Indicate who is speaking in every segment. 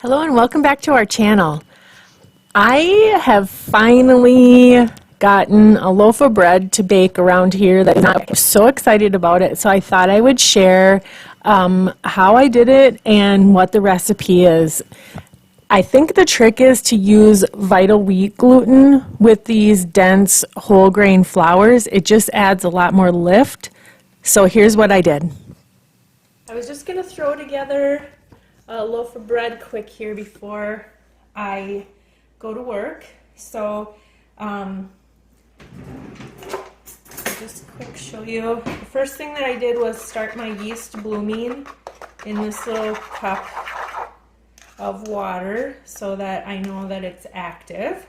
Speaker 1: Hello and welcome back to our channel. I have finally gotten a loaf of bread to bake around here that I'm so excited about it, so I thought I would share how I did it and what the recipe is. I think the trick is to use vital wheat gluten with these dense whole grain flours. It just adds a lot more lift. So here's what I did. I was just going to throw together a loaf of bread quick here before I go to work. So I'll just quick show you. The first thing that I did was start my yeast blooming in this little cup of water so that I know that it's active.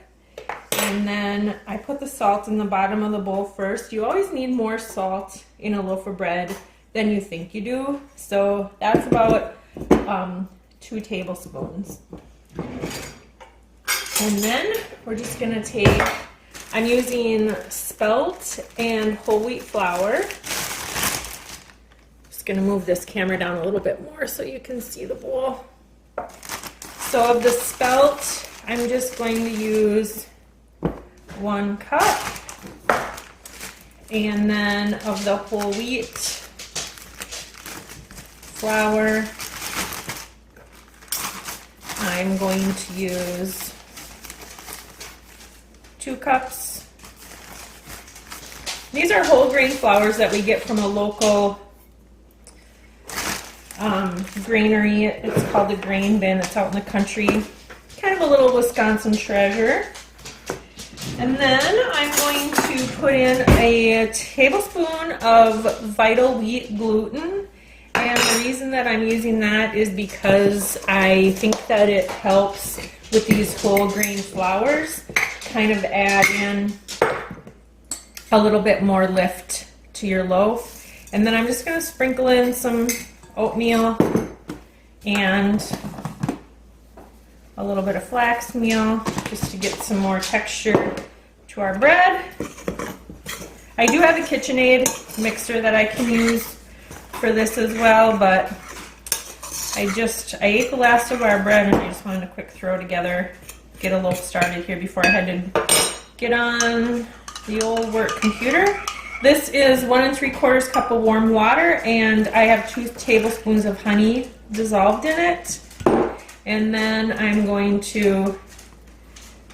Speaker 1: And then I put the salt in the bottom of the bowl first. You always need more salt in a loaf of bread than you think you do. So that's about 2 tablespoons. And then we're just gonna take, I'm using spelt and whole wheat flour. Just gonna move this camera down a little bit more so you can see the bowl. So of the spelt, I'm just going to use 1 cup. And then of the whole wheat flour, I'm going to use 2 cups. These are whole grain flours that we get from a local granary. It's called the Grain Bin. It's out in the country. Kind of a little Wisconsin treasure. And then I'm going to put in a tablespoon of vital wheat gluten. And the reason that I'm using that is because I think that it helps with these whole grain flours kind of add in a little bit more lift to your loaf. And then I'm just going to sprinkle in some oatmeal and a little bit of flax meal just to get some more texture to our bread. I do have a KitchenAid mixer that I can use for this as well, but I ate the last of our bread and I just wanted to quick throw together, get a loaf started here before I had to get on the old work computer. This is 1 3/4 cup of warm water, and I have 2 tablespoons of honey dissolved in it. And then I'm going to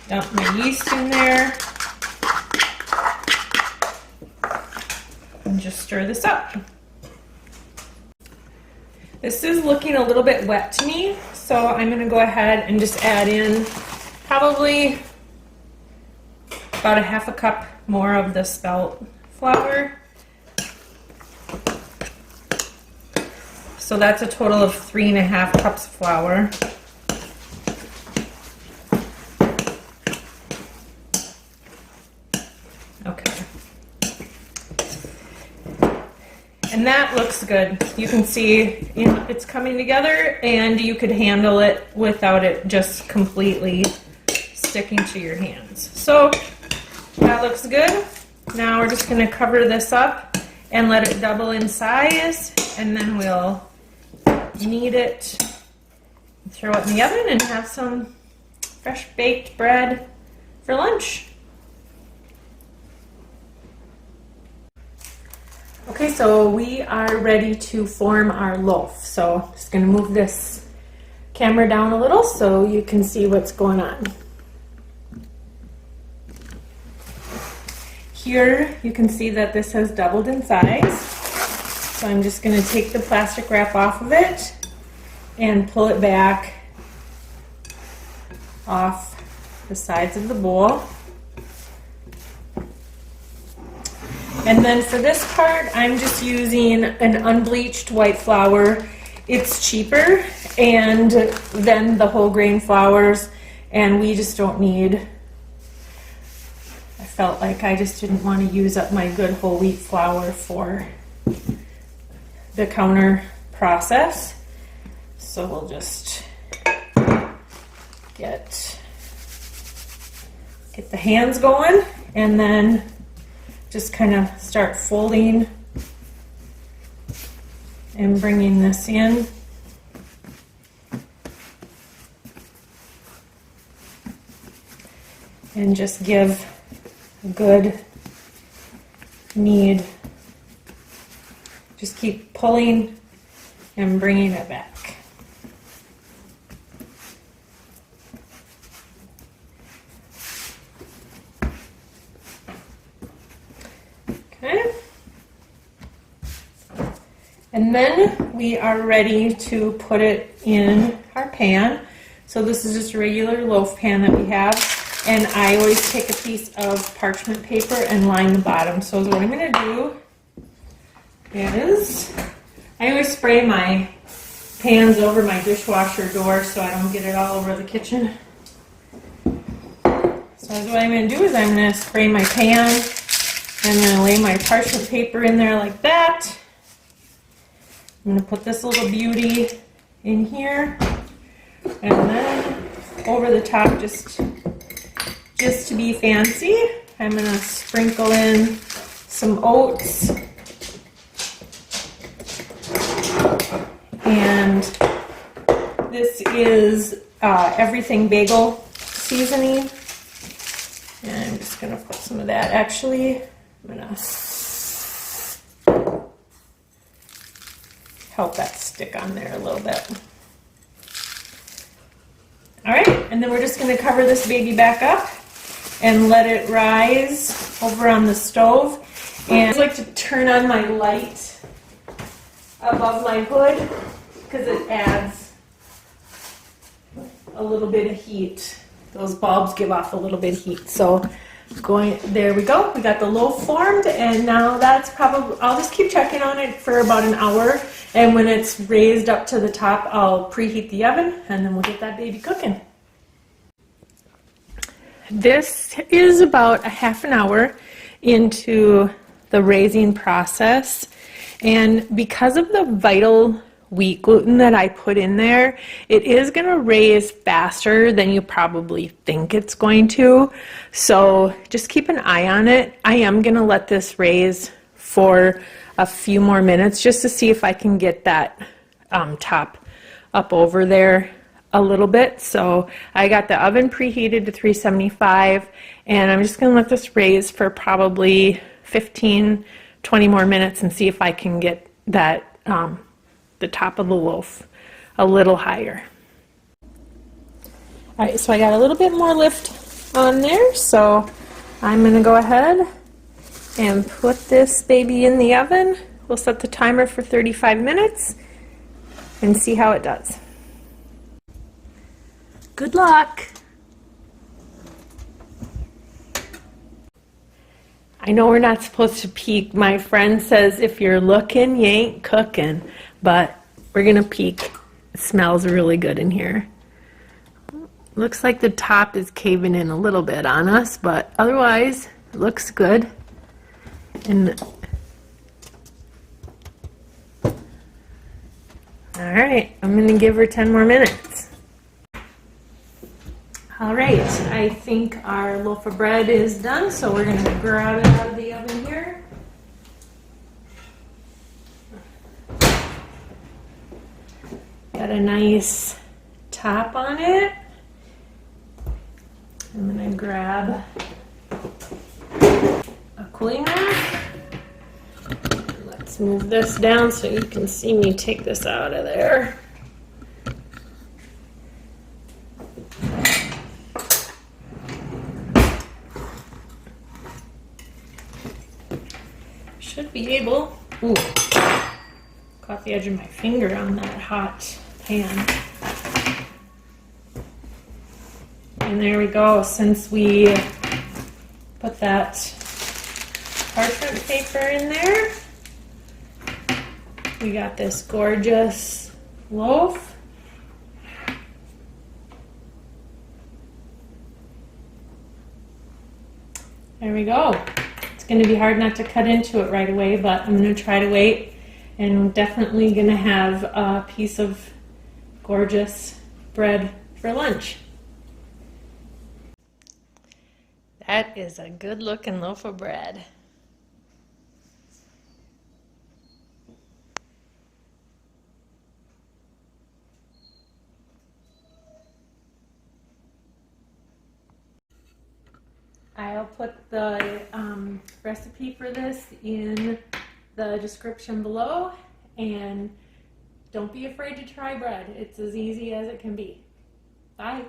Speaker 1: dump my yeast in there and just stir this up. This is looking a little bit wet to me, so I'm going to go ahead and just add in probably about 1/2 cup more of the spelt flour. So that's a total of 3.5 cups of flour. Okay. And that looks good. You can see it's coming together, and you could handle it without it just completely sticking to your hands. So that looks good. Now we're just going to cover this up and let it double in size, and then we'll knead it, throw it in the oven, and have some fresh baked bread for lunch. Okay, so we are ready to form our loaf. So I'm just going to move this camera down a little so you can see what's going on. Here you can see that this has doubled in size. So I'm just going to take the plastic wrap off of it and pull it back off the sides of the bowl. And then for this part, I'm just using an unbleached white flour. It's cheaper and than the whole grain flours, and we just don't need, I felt like I just didn't want to use up my good whole wheat flour for the counter process. So we'll just get the hands going, and then just kind of start folding and bringing this in. and just give a good knead. Just keep pulling and bringing it back. Okay. And then we are ready to put it in our pan. So this is just a regular loaf pan that we have. And I always take a piece of parchment paper and line the bottom. So what I'm going to do is I always spray my pans over my dishwasher door so I don't get it all over the kitchen. So what I'm going to do is I'm going to spray my pan and I'm going to lay my parchment paper in there like that. I'm going to put this little beauty in here and then over the top just to be fancy, I'm going to sprinkle in some oats. And this is everything bagel seasoning. And I'm just going to put some of that. Actually, I'm going to help that stick on there a little bit. All right, and then we're just going to cover this baby back up and let it rise over on the stove. And I like to turn on my light above my hood because it adds a little bit of heat. Those bulbs give off a little bit of heat. So there we go. We got the loaf formed, and now that's probably, I'll just keep checking on it for about an hour. And when it's raised up to the top, I'll preheat the oven, and then we'll get that baby cooking. This is about a half an hour into the raising process. And because of the vital wheat gluten that I put in there, it is going to raise faster than you probably think it's going to. So just keep an eye on it. I am going to let this raise for a few more minutes just to see if I can get that top up over there a little bit. So I got the oven preheated to 375, and I'm just going to let this raise for probably 15-20 more minutes and see if I can get that the top of the loaf a little higher. All right, so I got a little bit more lift on there, so I'm going to go ahead and put this baby in the oven. We'll set the timer for 35 minutes and see how it does. Good luck. I know we're not supposed to peek. My friend says if you're looking, you ain't cooking, but we're gonna peek. It smells really good in here. Looks like the top is caving in a little bit on us, but otherwise it looks good. And all right, I'm gonna give her 10 more minutes. All right, I think our loaf of bread is done, so we're going to grab it out of the oven here. Got a nice top on it. I'm going to grab a cooling rack. Let's move this down so you can see me take this out of there. Should be able, ooh, caught the edge of my finger on that hot pan. And there we go. Since we put that parchment paper in there, we got this gorgeous loaf. There we go. Going to be hard not to cut into it right away, but I'm going to try to wait, and I'm definitely going to have a piece of gorgeous bread for lunch. That is a good looking loaf of bread. I'll put the recipe for this in the description below, and don't be afraid to try bread. It's as easy as it can be. Bye.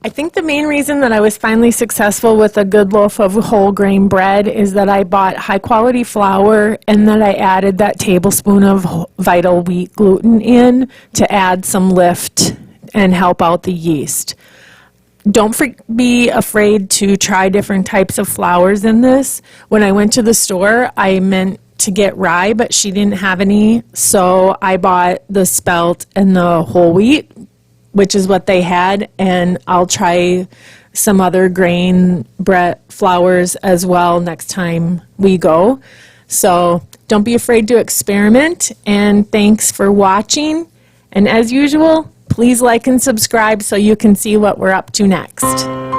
Speaker 1: I think the main reason that I was finally successful with a good loaf of whole grain bread is that I bought high quality flour and that I added that tablespoon of vital wheat gluten in to add some lift and help out the yeast. Don't be afraid to try different types of flours in this. When I went to the store, I meant to get rye, but she didn't have any, so I bought the spelt and the whole wheat, which is what they had, and I'll try some other grain bread flours as well next time we go. So don't be afraid to experiment, and thanks for watching. And as usual, please like and subscribe so you can see what we're up to next.